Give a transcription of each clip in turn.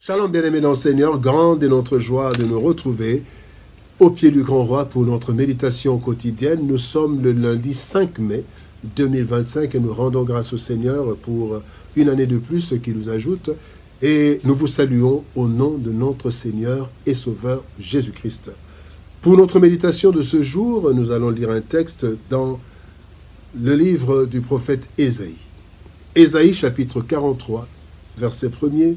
Shalom bien-aimés dans le Seigneur, grande est notre joie de nous retrouver au pied du Grand Roi pour notre méditation quotidienne. Nous sommes le lundi 5 mai 2025 et nous rendons grâce au Seigneur pour une année de plus qui nous ajoute. Et nous vous saluons au nom de notre Seigneur et Sauveur Jésus-Christ. Pour notre méditation de ce jour, nous allons lire un texte dans le livre du prophète Ésaïe. Ésaïe chapitre 43, verset 1er,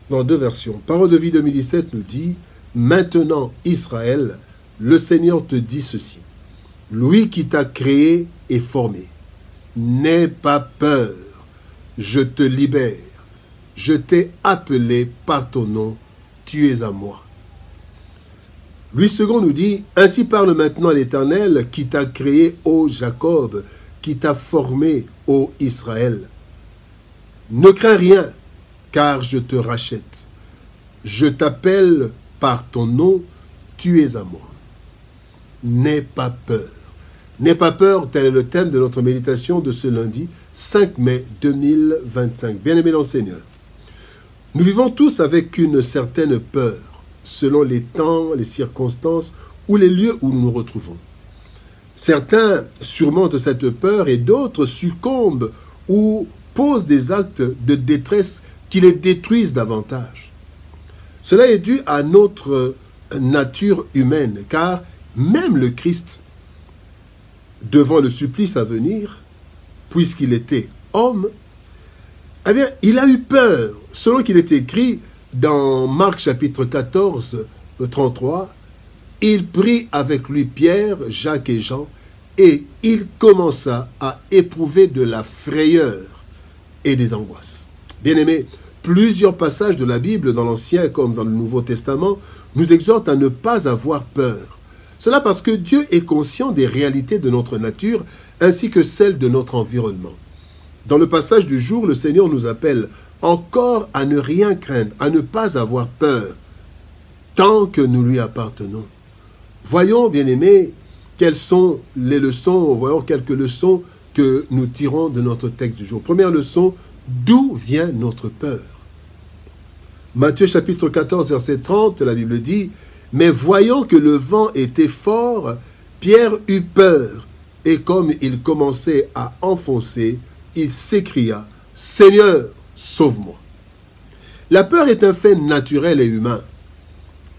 dans deux versions. Parole de vie 2017 nous dit « Maintenant, Israël, le Seigneur te dit ceci. Lui qui t'a créé et formé. N'aie pas peur, je te libère. Je t'ai appelé par ton nom, tu es à moi. » Louis II nous dit « Ainsi parle maintenant l'Éternel qui t'a créé, ô Jacob, qui t'a formé, ô Israël. Ne crains rien, car je te rachète. Je t'appelle par ton nom, tu es à moi. N'aie pas peur. N'aie pas peur, tel est le thème de notre méditation de ce lundi 5 mai 2025. Bien-aimés dans le Seigneur, nous vivons tous avec une certaine peur, selon les temps, les circonstances ou les lieux où nous nous retrouvons. Certains surmontent cette peur et d'autres succombent ou posent des actes de détresse qui les détruisent davantage. Cela est dû à notre nature humaine, car même le Christ, devant le supplice à venir, puisqu'il était homme, eh bien, il a eu peur, selon qu'il est écrit dans Marc chapitre 14, 33, il prit avec lui Pierre, Jacques et Jean, et il commença à éprouver de la frayeur et des angoisses. Bien-aimés, plusieurs passages de la Bible, dans l'Ancien comme dans le Nouveau Testament, nous exhortent à ne pas avoir peur. Cela parce que Dieu est conscient des réalités de notre nature ainsi que celles de notre environnement. Dans le passage du jour, le Seigneur nous appelle encore à ne rien craindre, à ne pas avoir peur, tant que nous lui appartenons. Voyons, bien-aimés, quelles sont les leçons, voyons quelques leçons que nous tirons de notre texte du jour. Première leçon, d'où vient notre peur? Matthieu chapitre 14, verset 30, la Bible dit « Mais voyant que le vent était fort, Pierre eut peur, et comme il commençait à enfoncer, il s'écria « Seigneur, sauve-moi ». La peur est un fait naturel et humain.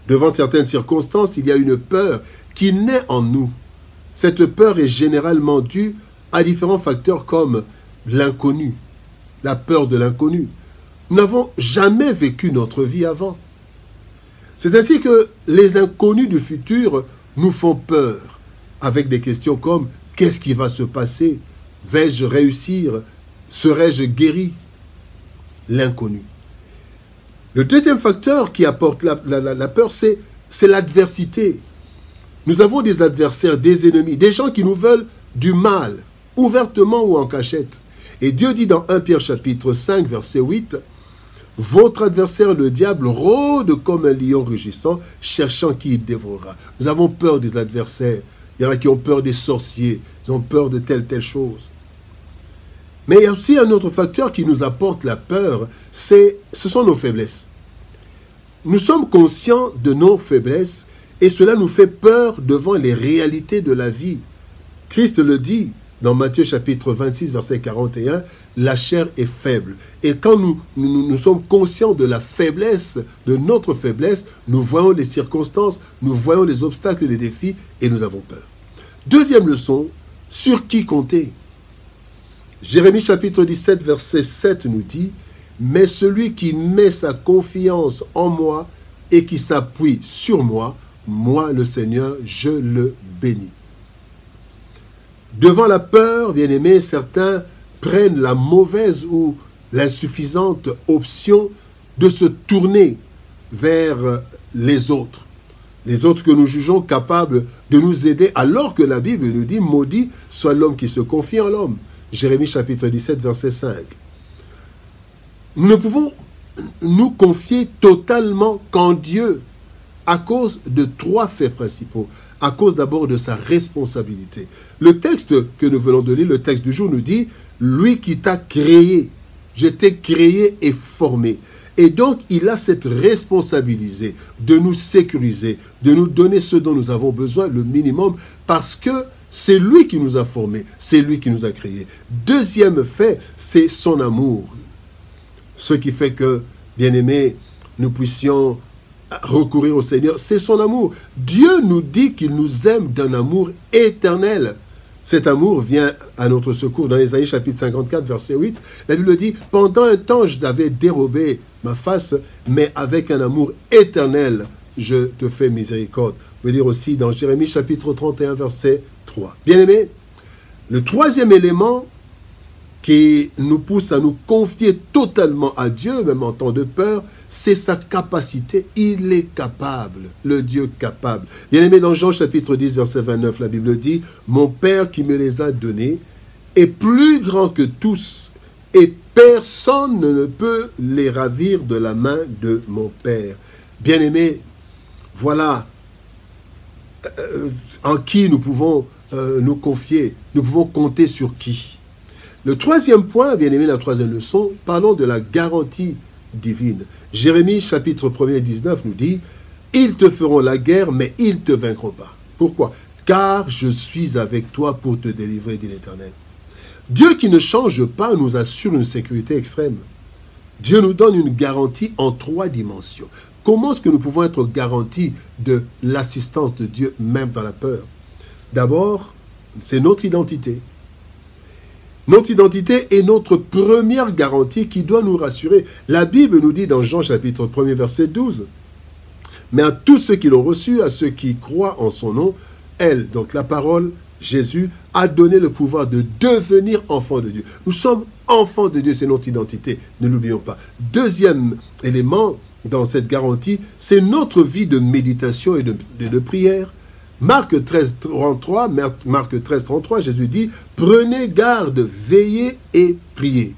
Devant certaines circonstances, il y a une peur qui naît en nous. Cette peur est généralement due à différents facteurs comme l'inconnu, la peur de l'inconnu. Nous n'avons jamais vécu notre vie avant. C'est ainsi que les inconnus du futur nous font peur, avec des questions comme « Qu'est-ce qui va se passer? Vais-je réussir? Serai-je guéri ?» L'inconnu. Le deuxième facteur qui apporte la peur, c'est l'adversité. Nous avons des adversaires, des ennemis, des gens qui nous veulent du mal, ouvertement ou en cachette. Et Dieu dit dans 1 Pierre chapitre 5, verset 8, « Votre adversaire, le diable, rôde comme un lion rugissant, cherchant qui il dévorera. » Nous avons peur des adversaires. Il y en a qui ont peur des sorciers, ils ont peur de telle chose. Mais il y a aussi un autre facteur qui nous apporte la peur, ce sont nos faiblesses. Nous sommes conscients de nos faiblesses et cela nous fait peur devant les réalités de la vie. Christ le dit dans Matthieu chapitre 26, verset 41, « La chair est faible. » Et quand nous sommes conscients de la faiblesse, de notre faiblesse, nous voyons les circonstances, nous voyons les obstacles et les défis et nous avons peur. Deuxième leçon, sur qui compter? Jérémie chapitre 17, verset 7 nous dit « Mais celui qui met sa confiance en moi et qui s'appuie sur moi, moi le Seigneur, je le bénis. » Devant la peur, bien-aimés, certains prennent la mauvaise ou l'insuffisante option de se tourner vers les autres que nous jugeons capables de nous aider, alors que la Bible nous dit « Maudit soit l'homme qui se confie en l'homme ». Jérémie chapitre 17, verset 5. Nous ne pouvons nous confier totalement qu'en Dieu à cause de trois faits principaux. À cause d'abord de sa responsabilité. Le texte que nous venons de lire, le texte du jour nous dit « Lui qui t'a créé, je t'ai créé et formé. » Et donc, il a cette responsabilité de nous sécuriser, de nous donner ce dont nous avons besoin, le minimum, parce que c'est lui qui nous a formés, c'est lui qui nous a créés. Deuxième fait, c'est son amour. Ce qui fait que, bien-aimés, nous puissions recourir au Seigneur, c'est son amour. Dieu nous dit qu'il nous aime d'un amour éternel. Cet amour vient à notre secours dans Ésaïe chapitre 54, verset 8. La Bible dit, « Pendant un temps, je t'avais dérobé ma face, mais avec un amour éternel, je te fais miséricorde. » Vous pouvez lire aussi dans Jérémie chapitre 31, verset 3. Bien-aimés, le troisième élément qui nous pousse à nous confier totalement à Dieu, même en temps de peur, c'est sa capacité. Il est capable, le Dieu capable. Bien-aimé, dans Jean chapitre 10, verset 29, la Bible dit, « Mon Père qui me les a donnés est plus grand que tous, et personne ne peut les ravir de la main de mon Père. » Bien-aimé, voilà en qui nous pouvons nous confier. Nous pouvons compter sur qui? Le troisième point, bien aimé, la troisième leçon, parlons de la garantie divine. Jérémie chapitre 1er 19 nous dit, « Ils te feront la guerre, mais ils ne te vaincront pas. » Pourquoi? « Car je suis avec toi pour te délivrer, dit l'Éternel. » Dieu qui ne change pas nous assure une sécurité extrême. Dieu nous donne une garantie en 3 dimensions. Comment est-ce que nous pouvons être garantis de l'assistance de Dieu, même dans la peur? D'abord, c'est notre identité. Notre identité est notre première garantie qui doit nous rassurer. La Bible nous dit dans Jean chapitre 1er verset 12, « Mais à tous ceux qui l'ont reçu, à ceux qui croient en son nom, elle, donc la parole, Jésus, a donné le pouvoir de devenir enfants de Dieu. » Nous sommes enfants de Dieu, c'est notre identité, ne l'oublions pas. Deuxième élément dans cette garantie, c'est notre vie de méditation et de prière. Marc 13, 33, Jésus dit, « Prenez garde, veillez et priez. »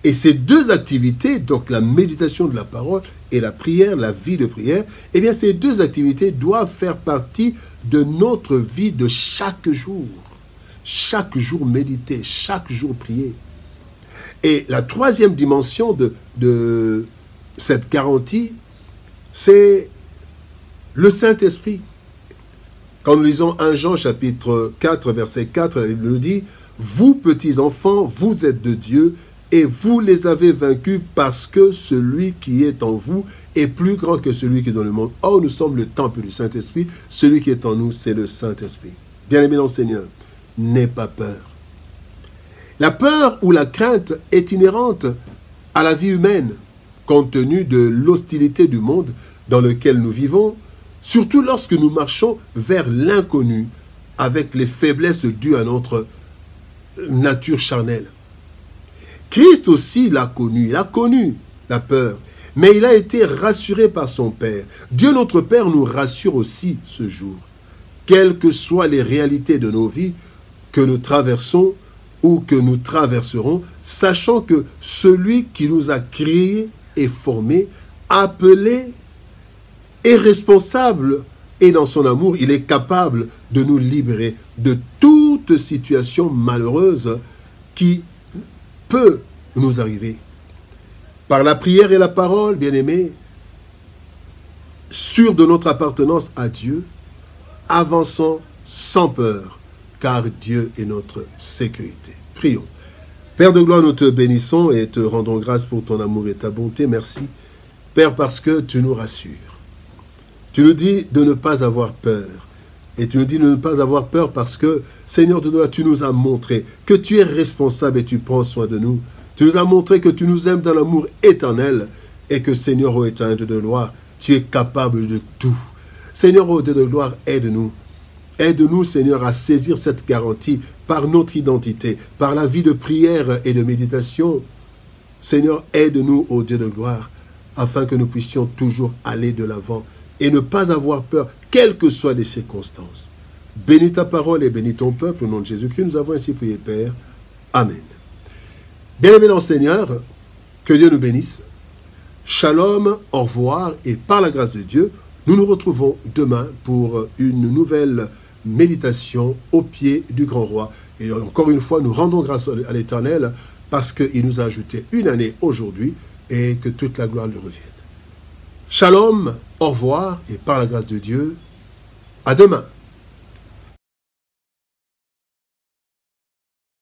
Et ces deux activités, donc la méditation de la parole et la prière, la vie de prière, eh bien ces deux activités doivent faire partie de notre vie de chaque jour. Chaque jour méditer, chaque jour prier. Et la troisième dimension de cette garantie, c'est le Saint-Esprit. Quand nous lisons 1 Jean chapitre 4, verset 4, la Bible nous dit, « Vous, petits enfants, vous êtes de Dieu, et vous les avez vaincus parce que celui qui est en vous est plus grand que celui qui est dans le monde. » Or, nous sommes le temple du Saint-Esprit. Celui qui est en nous, c'est le Saint-Esprit. Bien-aimé dans le Seigneur, n'aie pas peur. La peur ou la crainte est inhérente à la vie humaine, compte tenu de l'hostilité du monde dans lequel nous vivons, surtout lorsque nous marchons vers l'inconnu avec les faiblesses dues à notre nature charnelle. Christ aussi l'a connu, il a connu la peur, mais il a été rassuré par son Père. Dieu notre Père nous rassure aussi ce jour. Quelles que soient les réalités de nos vies que nous traversons ou que nous traverserons, sachant que celui qui nous a créés et formés, appelés, est responsable et dans son amour, il est capable de nous libérer de toute situation malheureuse qui peut nous arriver. Par la prière et la parole, bien-aimés, sûrs de notre appartenance à Dieu, avançons sans peur, car Dieu est notre sécurité. Prions. Père de gloire, nous te bénissons et te rendons grâce pour ton amour et ta bonté. Merci, Père, parce que tu nous rassures. Tu nous dis de ne pas avoir peur. Et tu nous dis de ne pas avoir peur parce que, Seigneur de gloire, tu nous as montré que tu es responsable et tu prends soin de nous. Tu nous as montré que tu nous aimes dans l'amour éternel et que, Seigneur, ô éternel de gloire, tu es capable de tout. Seigneur, ô Dieu de gloire, aide-nous. Aide-nous, Seigneur, à saisir cette garantie par notre identité, par la vie de prière et de méditation. Seigneur, aide-nous, ô Dieu de gloire, afin que nous puissions toujours aller de l'avant et ne pas avoir peur, quelles que soient les circonstances. Bénis ta parole et bénis ton peuple, au nom de Jésus-Christ, nous avons ainsi prié, Père. Amen. Bien-aimés dans le Seigneur, que Dieu nous bénisse. Shalom, au revoir, et par la grâce de Dieu, nous nous retrouvons demain pour une nouvelle méditation au pied du grand roi. Et encore une fois, nous rendons grâce à l'Éternel parce qu'il nous a ajouté une année aujourd'hui et que toute la gloire lui revienne. Shalom, au revoir et par la grâce de Dieu, à demain.